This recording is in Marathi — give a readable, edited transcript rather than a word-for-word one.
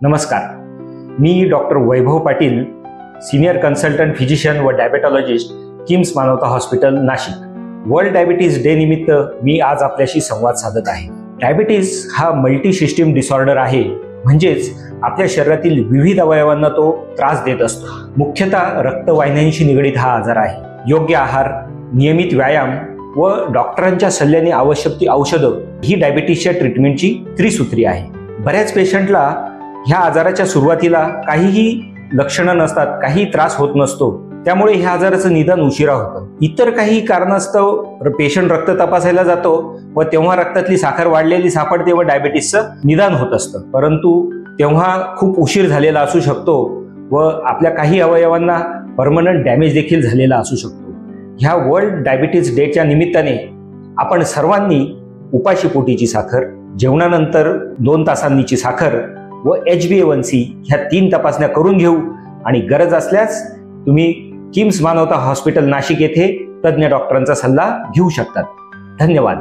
नमस्कार, मी डॉक्टर वैभव पाटील, सिनियर कन्सल्टंट फिजिशियन व डायबेटॉलॉजिस्ट, किम्स मानवता hospital, Nashik. World diabetes day निमित्त मी आज आपल्याशी संवाद साधत आहे. डायबिटीज हा मल्टी सिस्टीम डिसऑर्डर आहे, म्हणजेच आपल्या शरीरातील विविध अवयवांना तो त्रास देत असतो. मुख्यतः रक्तवाहिन्यांशी निगडीत हा आजार आहे. योग्य आहार, नियमित व्यायाम व डॉक्टरांच्या सल्ल्याने आवश्यक ती औषधं ही डायबिटीजच्या ट्रीटमेंटची त्रिसूत्री आहे. बऱ्याच पेशंटला ह्या आजाराच्या सुरुवातीला काहीही लक्षणं नसतात, काही त्रास होत नसतो, त्यामुळे ह्या आजाराचं निदान उशिरा होतं. इतर काही कारणास्तव पेशंट रक्त तपासायला जातो व तेव्हा रक्तातली साखर वाढलेली सापडते व डायबिटीसचं निदान होत असतं. परंतु तेव्हा खूप उशीर झालेला असू शकतो व आपल्या काही अवयवांना परमनंट डॅमेज देखील झालेला असू शकतो. ह्या वर्ल्ड डायबिटीज डेच्या निमित्ताने आपण सर्वांनी उपाशी पोटीची साखर, जेवणानंतर 2 तासांनीची साखर व HbA1c ह्या 3 तपासण्या करून घेऊ आणि गरज असल्यास तुम्ही किम्स मानवता हॉस्पिटल नाशिक येथे तज्ञ डॉक्टरांचा सल्ला घेऊ शकतात. धन्यवाद.